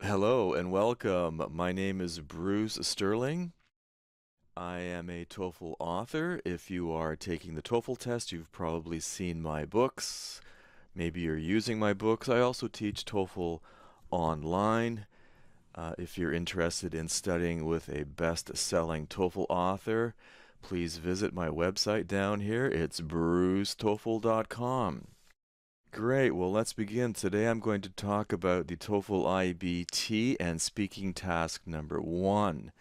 Hello and welcome. My name is Bruce Stirling. I am a TOEFL author. If you are taking the TOEFL test, you've probably seen my books. Maybe you're using my books. I also teach TOEFL online. If you're interested in studying with a best-selling TOEFL author, please visit my website down here. It's brucetoefl.com. Great. Well, let's begin. Today I'm going to talk about the TOEFL IBT and speaking task number 1.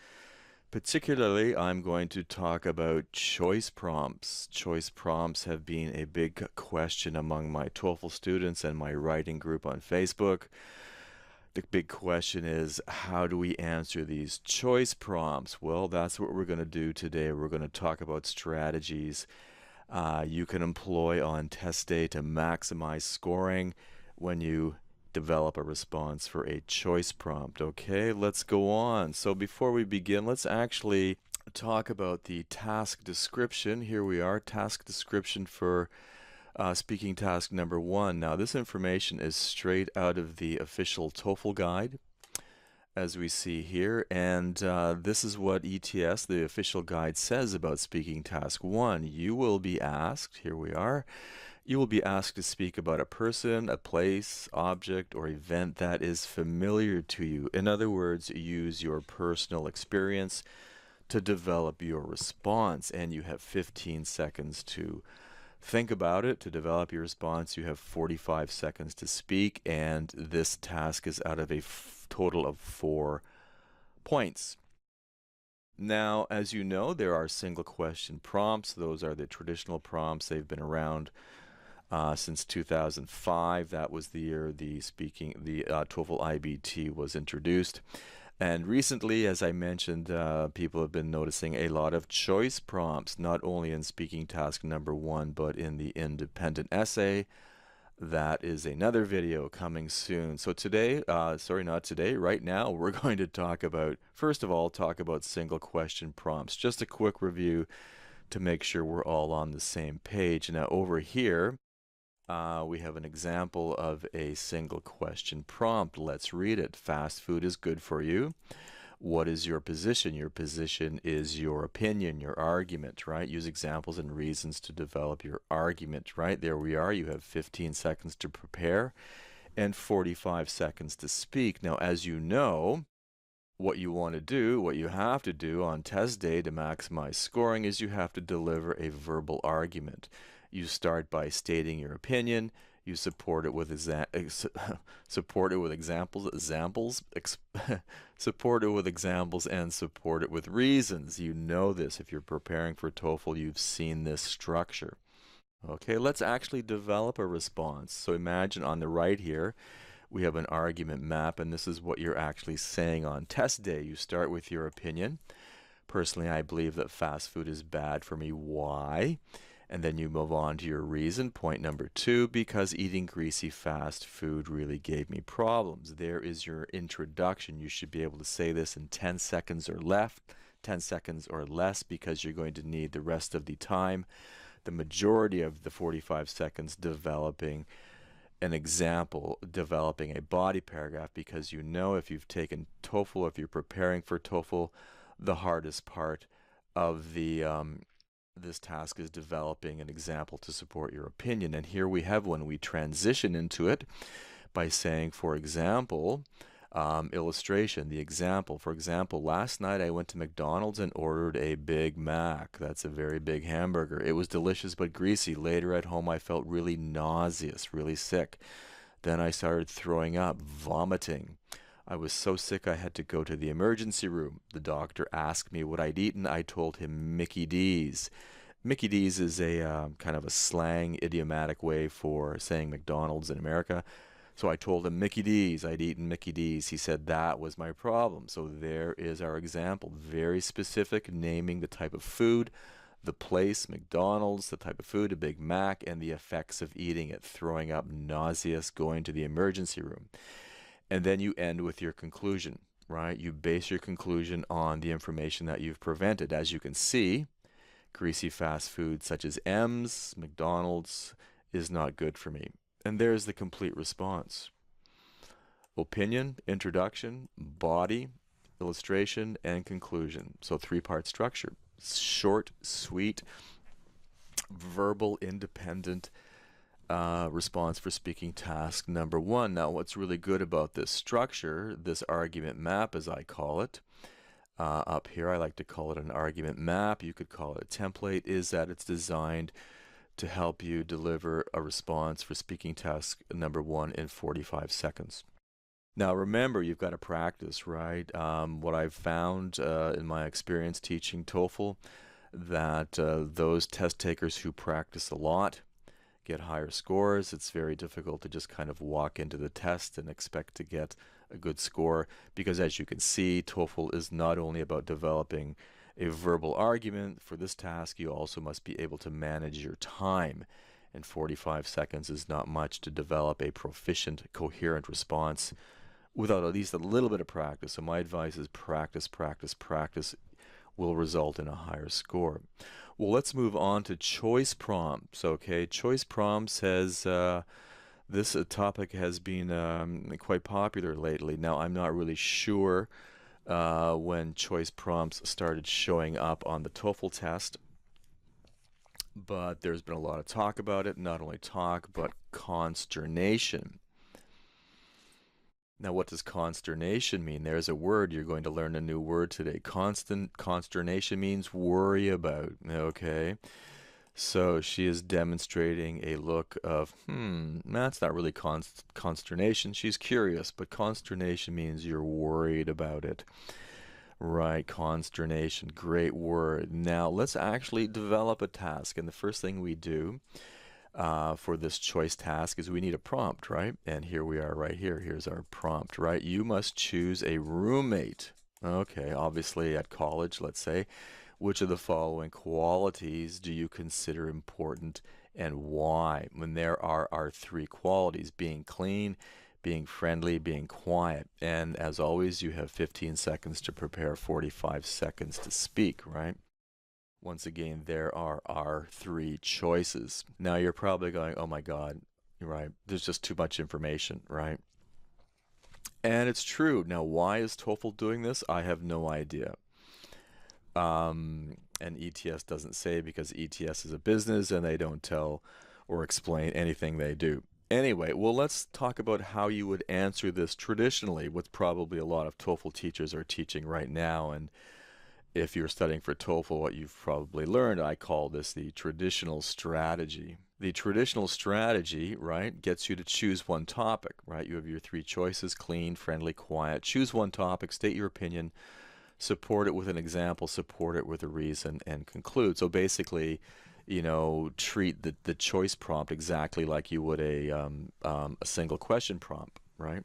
Particularly, I'm going to talk about choice prompts. Choice prompts have been a big question among my TOEFL students and my writing group on Facebook. The big question is, how do we answer these choice prompts? Well, that's what we're going to do today. We're going to talk about strategies you can employ on test day to maximize scoring when you develop a response for a choice prompt. Okay, let's go on. So before we begin, let's actually talk about the task description. Here we are, task description for speaking task number 1. Now, this information is straight out of the official TOEFL guide, as we see here, and this is what ETS, the official guide, says about speaking task 1. You will be asked, here we are, you will be asked to speak about a person, a place, object, or event that is familiar to you. In other words, use your personal experience to develop your response, and you have 15 seconds to think about it. To develop your response, you have 45 seconds to speak, and this task is out of a total of 4 points. Now, as you know, there are single question prompts. Those are the traditional prompts. They've been around since 2005. That was the year the TOEFL IBT was introduced. And recently, as I mentioned, people have been noticing a lot of choice prompts, not only in speaking task number 1, but in the independent essay. That is another video coming soon. So today, sorry, not today, right now, we're going to talk about, first of all, talk about single question prompts. Just a quick review to make sure we're all on the same page. Now, over here, we have an example of a single question prompt. Let's read it. Fast food is good for you. What is your position? Your position is your opinion, your argument, right? Use examples and reasons to develop your argument, right? There we are. You have 15 seconds to prepare and 45 seconds to speak. Now, as you know, what you want to do, what you have to do on test day to maximize scoring is you have to deliver a verbal argument. You start by stating your opinion. You support it with support it with examples, support it with examples, and support it with reasons. You know this. If you're preparing for TOEFL, you've seen this structure. Okay, let's actually develop a response. So imagine on the right here, we have an argument map, and this is what you're actually saying on test day. You start with your opinion. Personally, I believe that fast food is bad for me. Why? And then you move on to your reason. Point number 2, because eating greasy fast food really gave me problems. There is your introduction. You should be able to say this in 10 seconds or 10 seconds or less, because you're going to need the rest of the time, the majority of the 45 seconds, developing an example, developing a body paragraph, because you know if you've taken TOEFL, if you're preparing for TOEFL, the hardest part of the this task is developing an example to support your opinion. And here we have one. We transition into it by saying, for example, illustration, the example. For example, last night I went to McDonald's and ordered a Big Mac. That's a very big hamburger. It was delicious but greasy. Later at home I felt really nauseous, really sick. Then I started throwing up, vomiting. I was so sick I had to go to the emergency room. The doctor asked me what I'd eaten. I told him Mickey D's. Mickey D's is a kind of a slang, idiomatic way for saying McDonald's in America. So I told him Mickey D's. I'd eaten Mickey D's. He said that was my problem. So there is our example. Very specific, naming the type of food, the place, McDonald's, the type of food, a Big Mac, and the effects of eating it, throwing up, nauseous, going to the emergency room. And then you end with your conclusion, right? You base your conclusion on the information that you've presented. As you can see, greasy fast food such as M's, McDonald's, is not good for me. And there's the complete response. opinion, introduction, body, illustration, and conclusion. So three-part structure. Short, sweet, verbal, independent response for speaking task number one. Now, what's really good about this structure, this argument map, as I call it, up here, I like to call it an argument map. You could call it a template, is that it's designed to help you deliver a response for speaking task number one in 45 seconds. Now, remember, you've got to practice, right? What I've found in my experience teaching TOEFL, that those test takers who practice a lot get higher scores. It's very difficult to just kind of walk into the test and expect to get a good score, because as you can see, TOEFL is not only about developing a verbal argument. For this task, you also must be able to manage your time, and 45 seconds is not much to develop a proficient, coherent response without at least a little bit of practice. So my advice is practice, practice, practice will result in a higher score. Well, let's move on to choice prompts. Okay, choice prompts has this topic has been quite popular lately. Now, I'm not really sure when choice prompts started showing up on the TOEFL test, but there's been a lot of talk about it. Not only talk, but consternation. Now, what does consternation mean? There's a word. You're going to learn a new word today. Consternation means worry about. Okay. So she is demonstrating a look of, that's not really consternation. She's curious, but consternation means you're worried about it. Right, consternation. Great word. Now, let's actually develop a task. And the first thing we do for this choice task is we need a prompt, right? And here we are right here. Here's our prompt, right? You must choose a roommate. Okay, obviously at college, let's say. Which of the following qualities do you consider important and why? When there are our three qualities: being clean, being friendly, being quiet. And as always, you have 15 seconds to prepare, 45 seconds to speak, right? Once again, there are our three choices. Now you're probably going, oh my God, right? There's just too much information, right? And it's true. Now, why is TOEFL doing this? I have no idea. And ETS doesn't say, because ETS is a business and they don't tell or explain anything they do. Anyway, well, let's talk about how you would answer this traditionally, what probably a lot of TOEFL teachers are teaching right now. And if you're studying for TOEFL, what you've probably learned, I call this the traditional strategy. The traditional strategy, right, gets you to choose one topic, right? You have your three choices: clean, friendly, quiet. Choose one topic, state your opinion, support it with an example, support it with a reason, and conclude. So basically, treat the choice prompt exactly like you would a single question prompt, right?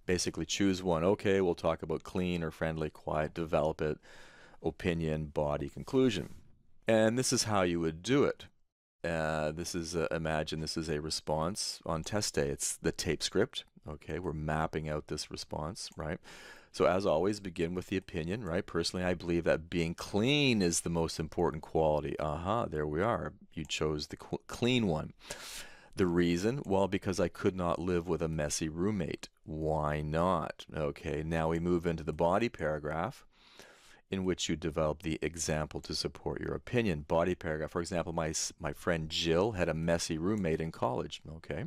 Basically choose one. Okay, we'll talk about clean or friendly, quiet, develop it, opinion, body, conclusion. And this is how you would do it. Imagine this is a response on test day. It's the tape script. Okay, we're mapping out this response, right? So as always, begin with the opinion, right? Personally, I believe that being clean is the most important quality. There we are. You chose the clean one. The reason? Well, because I could not live with a messy roommate. Why not? Okay, now we move into the body paragraph, in which you develop the example to support your opinion. Body paragraph. For example, my friend Jill had a messy roommate in college. Okay.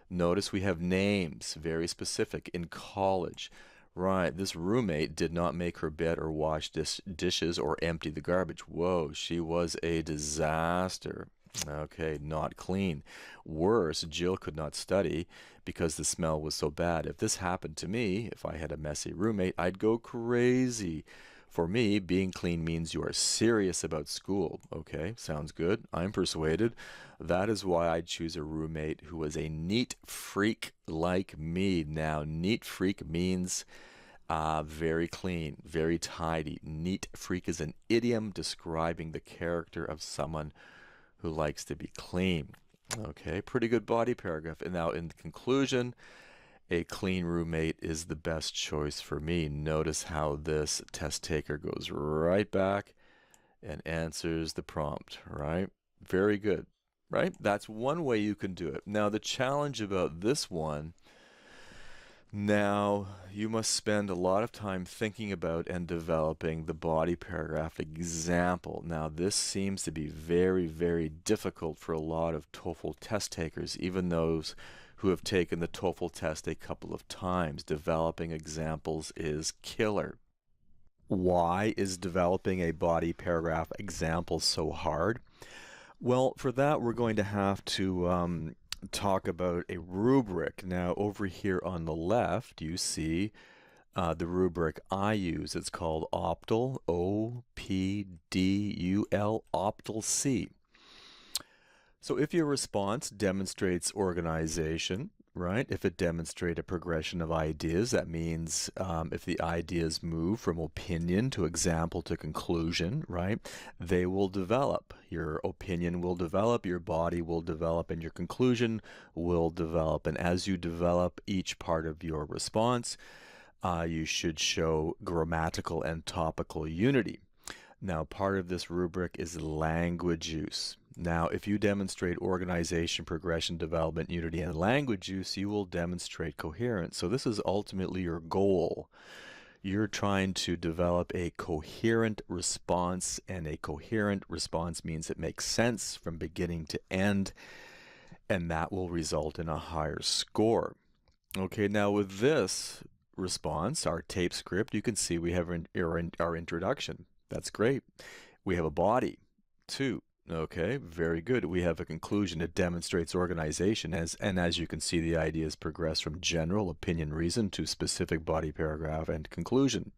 Notice we have names, very specific, in college. Right, this roommate did not make her bed or wash dishes or empty the garbage. Whoa, she was a disaster. Okay, not clean. Worse, Jill could not study because the smell was so bad. If this happened to me, if I had a messy roommate, I'd go crazy. For me, being clean means you are serious about school. Okay, sounds good. I'm persuaded. That is why I'd choose a roommate who was a neat freak like me. Now, neat freak means very clean, very tidy. Neat freak is an idiom describing the character of someone who likes to be clean. Okay, pretty good body paragraph. And now in the conclusion, a clean roommate is the best choice for me. Notice how this test taker goes right back and answers the prompt, right? Very good, right? That's one way you can do it. Now, the challenge about this one, Now, you must spend a lot of time thinking about and developing the body paragraph example. Now, this seems to be very, very difficult for a lot of TOEFL test takers, even those who have taken the TOEFL test a couple of times. Developing examples is killer. Why is developing a body paragraph example so hard? Well, for that, we're going to have to talk about a rubric. Now, over here on the left, you see the rubric I use. It's called Optal, O-P-D-U-L, Optal C. So if your response demonstrates organization, right? If it demonstrates a progression of ideas, that means if the ideas move from opinion to example to conclusion, right? They will develop. Your opinion will develop, your body will develop, and your conclusion will develop. And as you develop each part of your response, you should show grammatical and topical unity. Now, part of this rubric is language use. Now, if you demonstrate organization, progression, development, unity, and language use, you will demonstrate coherence. So this is ultimately your goal. You're trying to develop a coherent response, and a coherent response means it makes sense from beginning to end, and that will result in a higher score. Okay, now with this response, our tape script, you can see we have our introduction. That's great. We have a body, too. Okay, very good. We have a conclusion. It demonstrates organization, and as you can see, the ideas progress from general, opinion, reason to specific body paragraph and conclusion.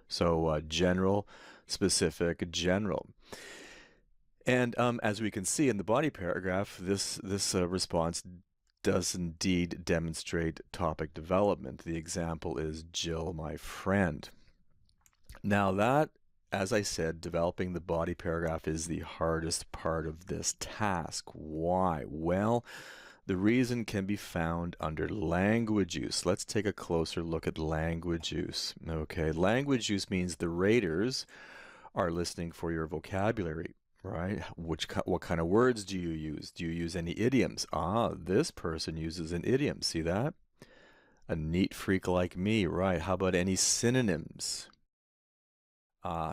So general, specific, general. And as we can see in the body paragraph, this response does indeed demonstrate topic development. The example is Jill, my friend. Now that, as I said, developing the body paragraph is the hardest part of this task. Why? Well, the reason can be found under language use. Let's take a closer look at language use. Okay, language use means the raters are listening for your vocabulary, right? What kind of words do you use? Do you use any idioms? Ah, this person uses an idiom. See that? A neat freak like me, right? How about any synonyms?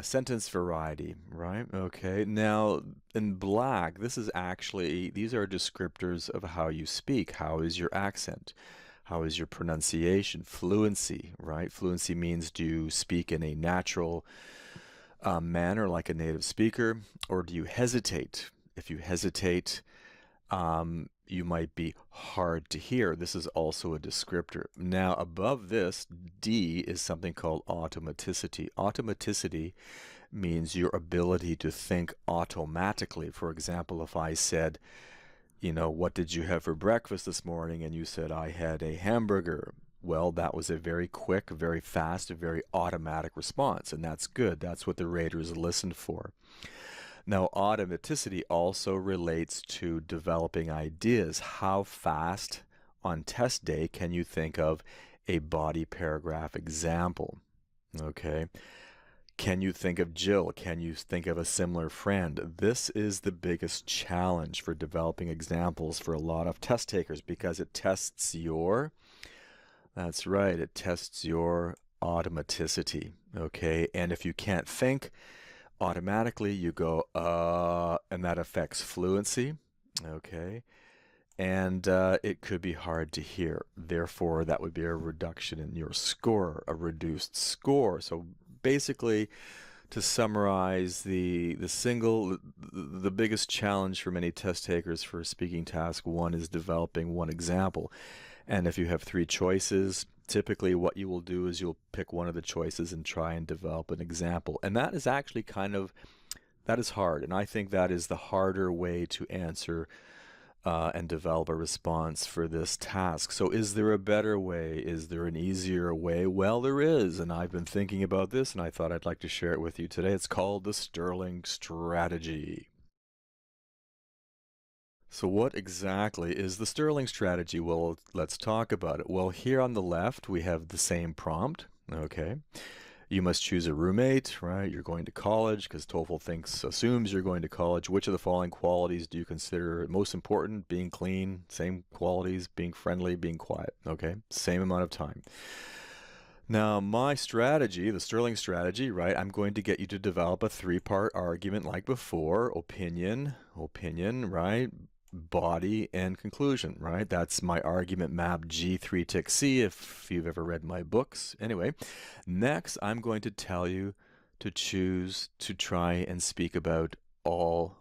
Sentence variety, right? Okay. Now, in black, these are descriptors of how you speak. How is your accent? How is your pronunciation? Fluency, right? Fluency means do you speak in a natural manner like a native speaker, or do you hesitate? If you hesitate, you might be hard to hear. This is also a descriptor. Now, above this, D is something called automaticity. Automaticity means your ability to think automatically. For example, if I said, what did you have for breakfast this morning? And you said, I had a hamburger. Well, that was a very quick, very fast, very automatic response, and that's good. That's what the raters listened for. Now, automaticity also relates to developing ideas. How fast on test day can you think of a body paragraph example? Okay. Can you think of Jill? Can you think of a similar friend? This is the biggest challenge for developing examples for a lot of test takers because it tests your, that's right, it tests your automaticity. Okay. And if you can't think, automatically you go, and that affects fluency, okay? And it could be hard to hear. Therefore, that would be a reduction in your score, a reduced score. So basically, to summarize, the biggest challenge for many test takers for speaking task 1 is developing one example. And if you have 3 choices, typically what you will do is you'll pick one of the choices and try and develop an example. And that is actually that is hard. And I think that is the harder way to answer and develop a response for this task. So is there a better way? Is there an easier way? Well, there is. And I've been thinking about this and I thought I'd like to share it with you today. It's called the Stirling Strategy. So what exactly is the Stirling strategy? Well, let's talk about it. Well, here on the left, we have the same prompt, okay? You must choose a roommate, right? You're going to college because TOEFL assumes you're going to college. Which of the following qualities do you consider most important? Being clean, same qualities, being friendly, being quiet, okay? Same amount of time. Now, my strategy, the Stirling strategy, right? I'm going to get you to develop a three-part argument like before: opinion, right? Body and conclusion, right? That's my argument map G3 tick C if you've ever read my books. Anyway, next I'm going to tell you to choose to try and speak about all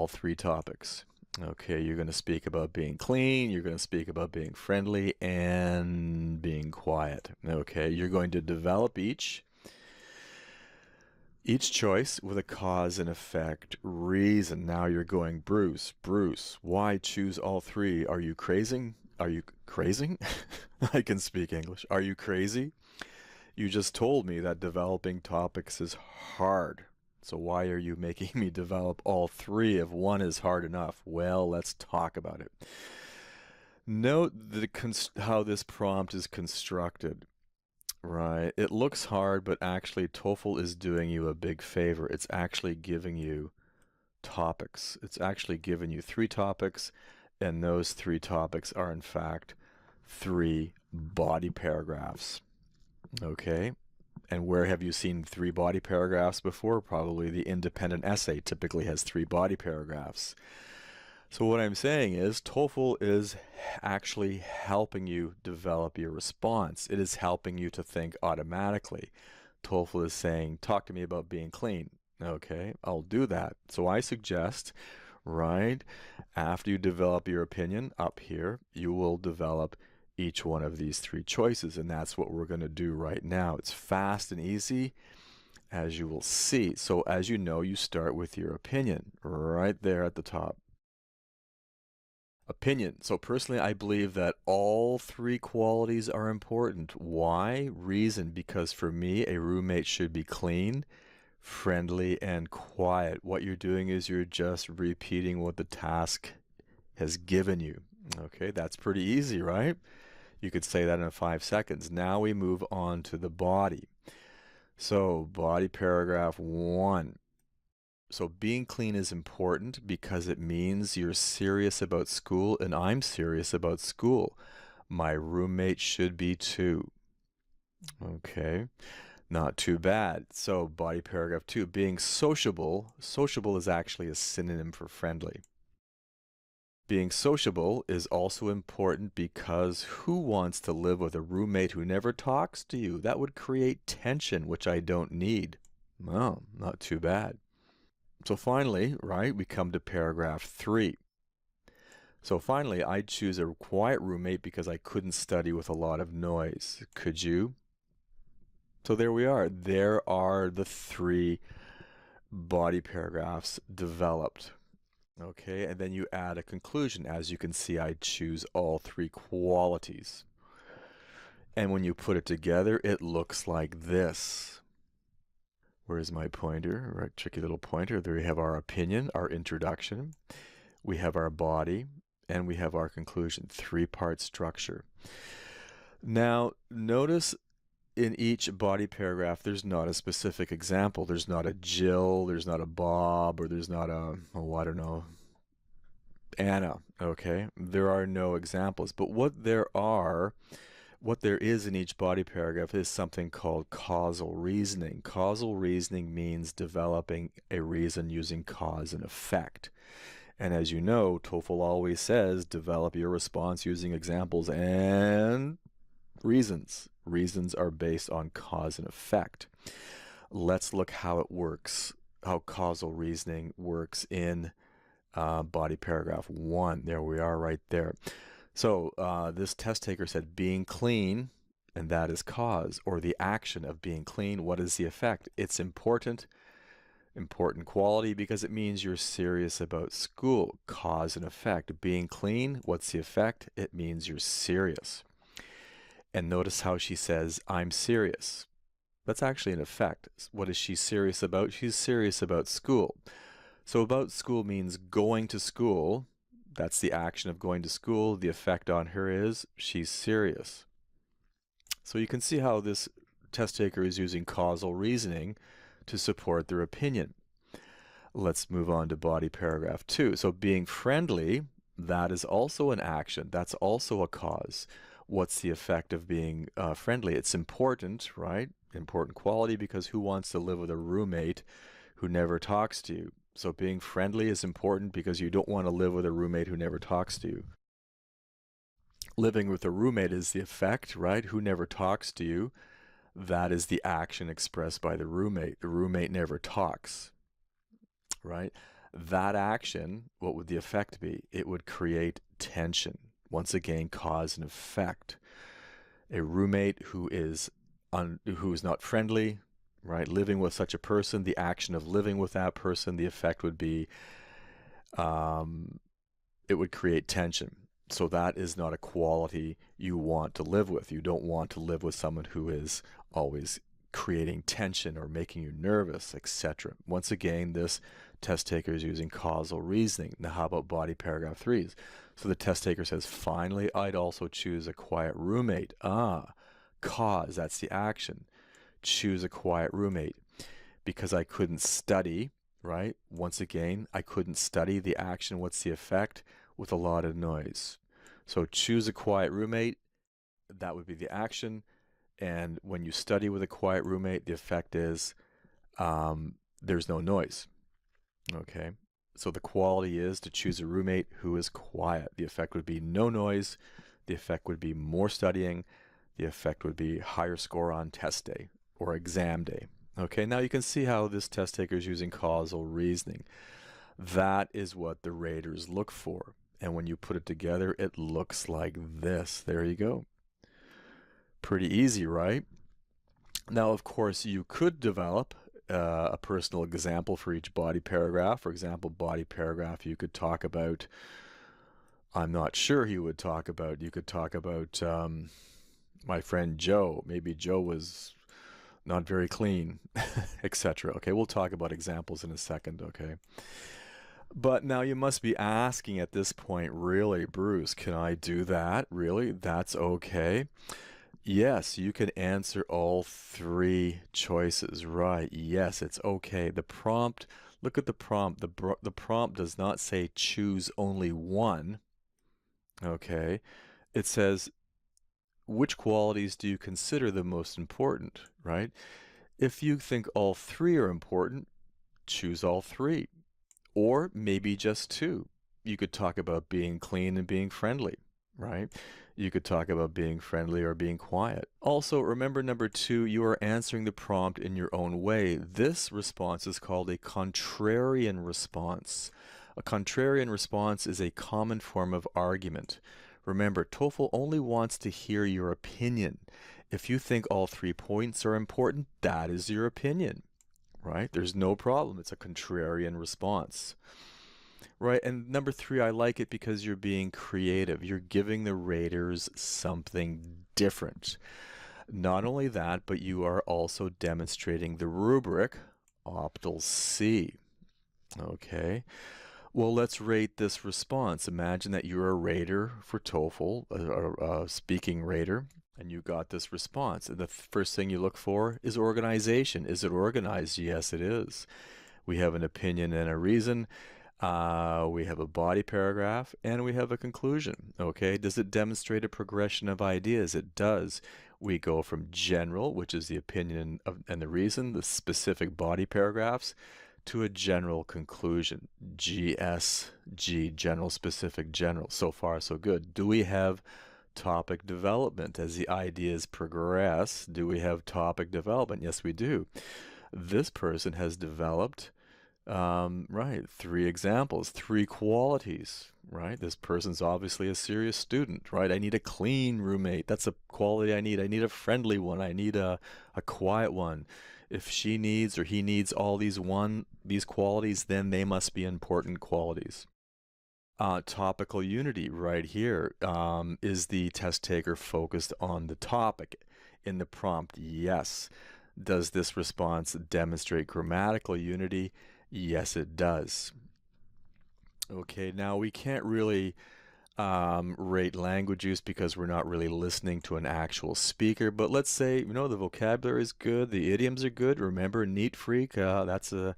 three topics. Okay, you're going to speak about being clean, you're going to speak about being friendly, and being quiet. Okay, you're going to develop each choice with a cause and effect reason. Now you're going, Bruce, why choose all three? Are you crazy? Are you crazy? I can speak English. Are you crazy? You just told me that developing topics is hard. So why are you making me develop all three if one is hard enough? Well, let's talk about it. Note how this prompt is constructed. Right. It looks hard, but actually TOEFL is doing you a big favor. It's actually giving you topics. It's actually giving you three topics, and those three topics are in fact three body paragraphs. Okay. And where have you seen three body paragraphs before? Probably the independent essay typically has three body paragraphs. So what I'm saying is TOEFL is actually helping you develop your response. It is helping you to think automatically. TOEFL is saying, talk to me about being clean. Okay, I'll do that. So I suggest, right, after you develop your opinion up here, you will develop each one of these three choices, and that's what we're going to do right now. It's fast and easy, as you will see. So as you know, you start with your opinion right there at the top. Opinion. So personally, I believe that all three qualities are important. Why? Reason. Because for me, a roommate should be clean, friendly, and quiet. What you're doing is you're just repeating what the task has given you. Okay, that's pretty easy, right? You could say that in 5 seconds. Now we move on to the body. So body paragraph 1. So being clean is important because it means you're serious about school, and I'm serious about school. My roommate should be too. Okay, not too bad. So body paragraph 2, being sociable. Sociable is actually a synonym for friendly. Being sociable is also important because who wants to live with a roommate who never talks to you? That would create tension, which I don't need. Well, not too bad. So finally, right, we come to paragraph 3. So finally, I'd choose a quiet roommate because I couldn't study with a lot of noise. Could you? So there we are. There are the 3 body paragraphs developed. Okay, and then you add a conclusion. As you can see, I choose all 3 qualities. And when you put it together, it looks like this. Where's my pointer? Right, tricky little pointer. There we have our opinion, our introduction. We have our body, and we have our conclusion. 3-part structure. Now, notice in each body paragraph, there's not a specific example. There's not a Jill, there's not a Bob, or there's not a, oh, I don't know, Anna, okay? There are no examples. But what there is in each body paragraph is something called causal reasoning. Causal reasoning means developing a reason using cause and effect. And as you know, TOEFL always says, develop your response using examples and reasons. Reasons are based on cause and effect. Let's look how it works, how causal reasoning works in body paragraph 1. There we are right there. So this test taker said being clean, and that is cause, or the action of being clean. What is the effect? It's important quality because it means you're serious about school. Cause and effect. Being clean, what's the effect? It means you're serious. And notice how she says, I'm serious. That's actually an effect. What is she serious about? She's serious about school. So about school means going to school. That's the action of going to school. The effect on her is she's serious. So you can see how this test taker is using causal reasoning to support their opinion. Let's move on to body paragraph 2. So being friendly, that is also an action. That's also a cause. What's the effect of being friendly? It's important, right? Important quality, because who wants to live with a roommate who never talks to you? So being friendly is important because you don't want to live with a roommate who never talks to you. Living with a roommate is the effect, right? Who never talks to you. That is the action expressed by the roommate. The roommate never talks, right? That action, what would the effect be? It would create tension. Once again, cause and effect. A roommate who is not friendly, right? Living with such a person, the action of living with that person, the effect would be it would create tension. So that is not a quality you want to live with. You don't want to live with someone who is always creating tension or making you nervous, etc. Once again, this test taker is using causal reasoning. Now, how about body paragraph 3? So the test taker says, finally, I'd also choose a quiet roommate. Cause, that's the action. Choose a quiet roommate because I couldn't study, right? Once again, I couldn't study. The action, what's the effect? With a lot of noise. So choose a quiet roommate, that would be the action. And when you study with a quiet roommate, the effect is there's no noise. Okay, so the quality is to choose a roommate who is quiet. The effect would be no noise. The effect would be more studying. The effect would be higher score on test day or exam day. Okay, now you can see how this test taker is using causal reasoning. That is what the raters look for. And when you put it together, it looks like this. There you go. Pretty easy, right? Now, of course, you could develop a personal example for each body paragraph. For example, body paragraph, you could talk about, I'm not sure you could talk about my friend Joe. Maybe Joe was not very clean, etc. Okay, we'll talk about examples in a second, okay? But now you must be asking at this point, really, Bruce, can I do that? Really? That's okay? Yes, you can answer all 3 choices, right? Yes, it's okay. The prompt, look at the prompt. The prompt does not say choose only one, okay? It says, which qualities do you consider the most important, right? If you think all 3 are important, choose all 3. Or maybe just 2. You could talk about being clean and being friendly, right? You could talk about being friendly or being quiet. Also, remember number 2, you are answering the prompt in your own way. This response is called a contrarian response. A contrarian response is a common form of argument. Remember, TOEFL only wants to hear your opinion. If you think all 3 points are important, that is your opinion. Right? There's no problem. It's a contrarian response. Right? And number 3, I like it because you're being creative. You're giving the raters something different. Not only that, but you are also demonstrating the rubric Optal C. Okay. Well, let's rate this response. Imagine that you're a rater for TOEFL, a speaking rater, and you got this response. And the first thing you look for is organization. Is it organized? Yes, it is. We have an opinion and a reason. We have a body paragraph, and we have a conclusion. Okay, does it demonstrate a progression of ideas? It does. We go from general, which is the opinion and the reason, the specific body paragraphs, to a general conclusion. GSG, general, specific, general. So far, so good. Do we have topic development as the ideas progress? Do we have topic development? Yes, we do. This person has developed, right, 3 examples, 3 qualities, right? This person's obviously a serious student, right? I need a clean roommate. That's a quality I need. I need a friendly one. I need a quiet one. If she needs or he needs all these qualities, then they must be important qualities. Topical unity right here. Is the test taker focused on the topic in the prompt? Yes. Does this response demonstrate grammatical unity? Yes, it does. Okay, now we can't really rate language use because we're not really listening to an actual speaker. But let's say, the vocabulary is good, the idioms are good. Remember, neat freak, that's a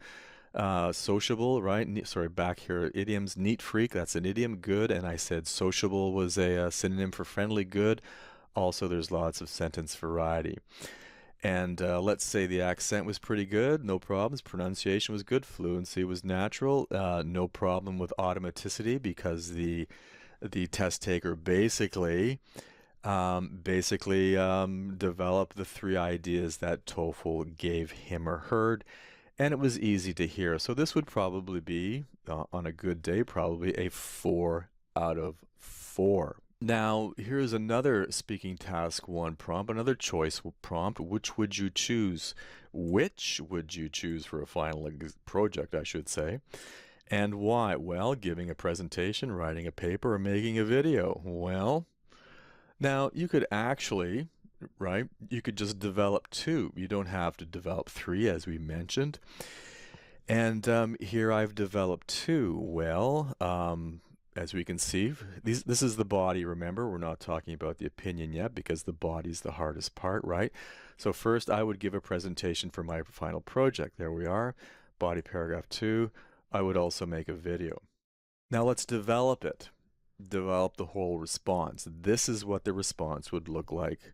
sociable, right? Sorry, back here, idioms, neat freak, that's an idiom, good. And I said sociable was a synonym for friendly, good. Also, there's lots of sentence variety. And let's say the accent was pretty good, no problems. Pronunciation was good, fluency was natural, no problem with automaticity because the test taker basically developed the three ideas that TOEFL gave him or her, and it was easy to hear. So this would probably be, on a good day, probably a 4 out of 4. Now, here's another speaking task 1 prompt, another choice prompt. Which would you choose? Which would you choose for a final project, I should say? And why? Well, giving a presentation, writing a paper, or making a video. Well, now you could actually, right, you could just develop 2. You don't have to develop 3, as we mentioned. And here I've developed 2. Well, as we can see, this is the body, remember? We're not talking about the opinion yet because the body's the hardest part, right? So first I would give a presentation for my final project. There we are, body paragraph 2. I would also make a video. Now let's develop it. Develop the whole response. This is what the response would look like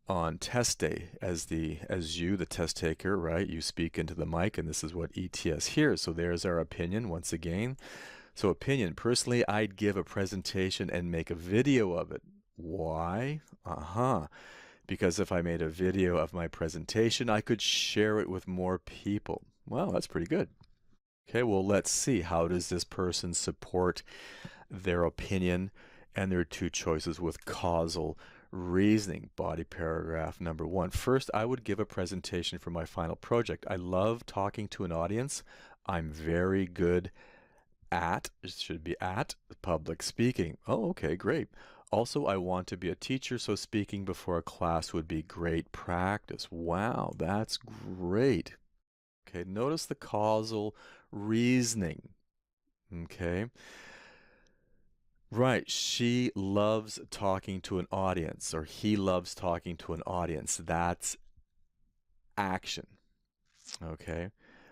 on test day as you, the test taker, right? You speak into the mic and this is what ETS hears. So there's our opinion once again. So opinion, personally, I'd give a presentation and make a video of it. Why? Because if I made a video of my presentation, I could share it with more people. Well, that's pretty good. Okay, well, let's see. How does this person support their opinion and their 2 choices with causal reasoning? Body paragraph number 1. First, I would give a presentation for my final project. I love talking to an audience. I'm very good at, it should be at, public speaking. Oh, okay, great. Also, I want to be a teacher, so speaking before a class would be great practice. Wow, that's great. Okay, notice the causal reasoning. Okay. Right, she loves talking to an audience, or he loves talking to an audience. That's action. Okay.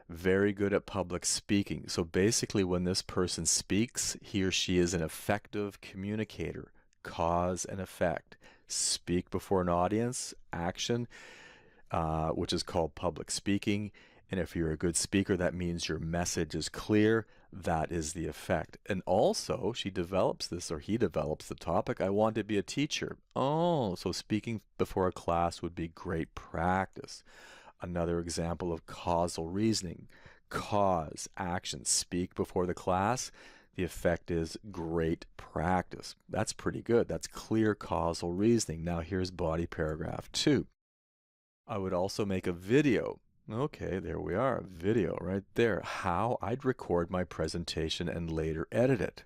Very good at public speaking. So basically, when this person speaks, he or she is an effective communicator. Cause and effect. Speak before an audience, action, which is called public speaking. And if you're a good speaker, that means your message is clear. That is the effect. And also, she develops this, or he develops the topic. I want to be a teacher. Oh, so speaking before a class would be great practice. Another example of causal reasoning. Cause, action, speak before the class. The effect is great practice. That's pretty good. That's clear causal reasoning. Now here's body paragraph 2. I would also make a video. Okay, there we are. Video right there. How? I'd record my presentation and later edit it.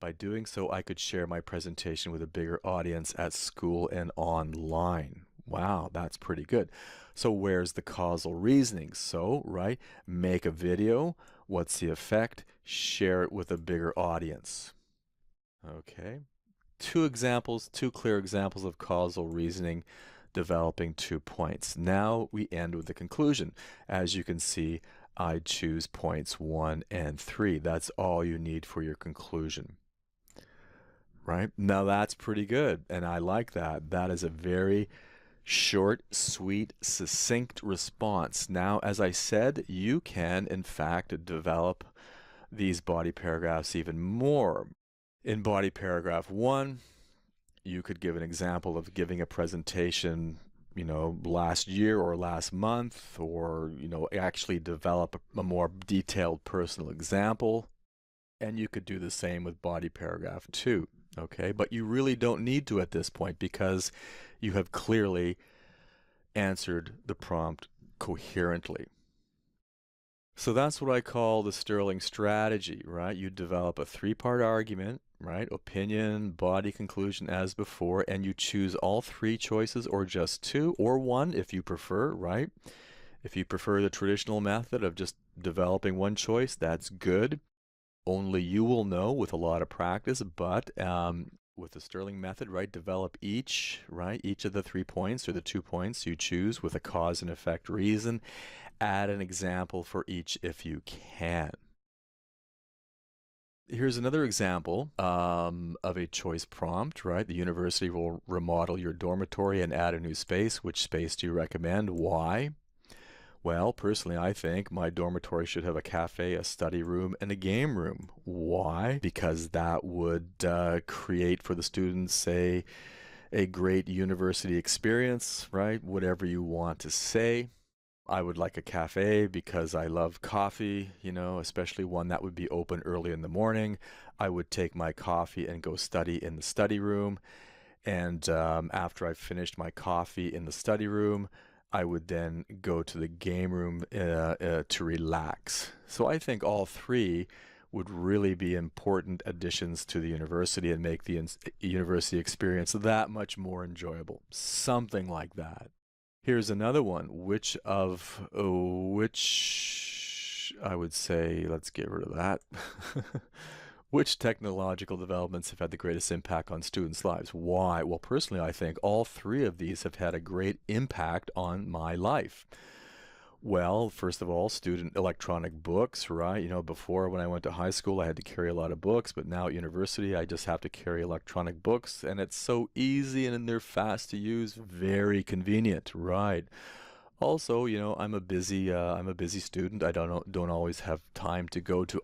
By doing so, I could share my presentation with a bigger audience at school and online. Wow, that's pretty good. So where's the causal reasoning? So, right, make a video. What's the effect? Share it with a bigger audience. Okay. 2 examples, 2 clear examples of causal reasoning developing 2 points. Now we end with the conclusion. As you can see, I choose points 1 and 3. That's all you need for your conclusion. Right? Now that's pretty good, and I like that. That is a very short, sweet, succinct response. Now, as I said, you can, in fact, develop these body paragraphs even more. In body paragraph 1, you could give an example of giving a presentation, last year or last month, or, actually develop a more detailed personal example. And you could do the same with body paragraph 2. Okay, but you really don't need to at this point because you have clearly answered the prompt coherently. So that's what I call the Stirling strategy, right? You develop a 3-part argument, right? Opinion, body, conclusion as before, and you choose all 3 choices or just 2 or 1 if you prefer, right? If you prefer the traditional method of just developing 1 choice, that's good. only you will know with a lot of practice, but with the Stirling method, right, develop each of the 3 points or the 2 points you choose with a cause and effect reason. Add an example for each if you can. Here's another example of a choice prompt, right? The university will remodel your dormitory and add a new space. Which space do you recommend? Why? Well, personally, I think my dormitory should have a cafe, a study room, and a game room. Why? Because that would create for the students a great university experience, right? Whatever you want to say. I would like a cafe because I love coffee, especially one that would be open early in the morning. I would take my coffee and go study in the study room. And after I've finished my coffee in the study room, I would then go to the game room to relax. So I think all three would really be important additions to the university and make the university experience that much more enjoyable. Something like that. Here's another one. Which I would say, let's get rid of that. Which technological developments have had the greatest impact on students' lives? Why? Well, personally, I think all three of these have had a great impact on my life. Well, first of all, student electronic books, right? Before when I went to high school, I had to carry a lot of books, but now at university, I just have to carry electronic books, and it's so easy and they're fast to use, very convenient, right? Also, I'm a busy student. I don't always have time to go to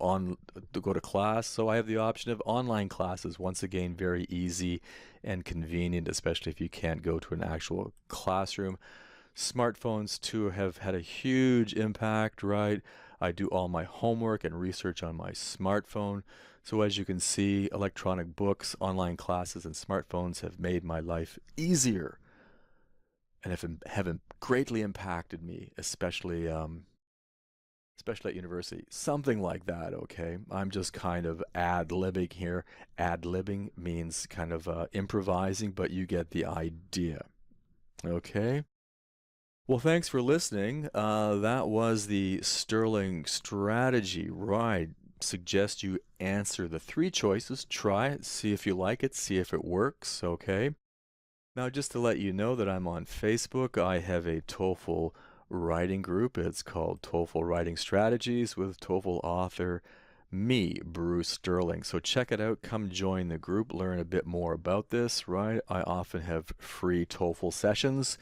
class, so I have the option of online classes. Once again, very easy and convenient, especially if you can't go to an actual classroom. Smartphones too have had a huge impact, right? I do all my homework and research on my smartphone. So as you can see, electronic books, online classes, and smartphones have made my life easier and have greatly impacted me, especially at university. Something like that, okay? I'm just kind of ad-libbing here. Ad-libbing means kind of improvising, but you get the idea, okay? Well, thanks for listening. That was the Stirling Strategy. Right. Suggest you answer the three choices. Try it, see if you like it, see if it works. Okay. Now, just to let you know that I'm on Facebook, I have a TOEFL writing group. It's called TOEFL Writing Strategies with TOEFL author me, Bruce Stirling. So check it out. Come join the group, learn a bit more about this, right? I often have free TOEFL sessions.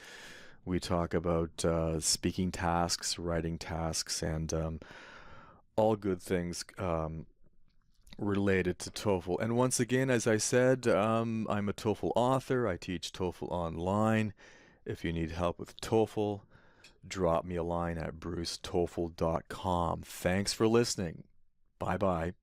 We talk about speaking tasks, writing tasks, and all good things related to TOEFL. And once again, as I said, I'm a TOEFL author. I teach TOEFL online. If you need help with TOEFL, drop me a line at brucetoefl.com. Thanks for listening. Bye-bye.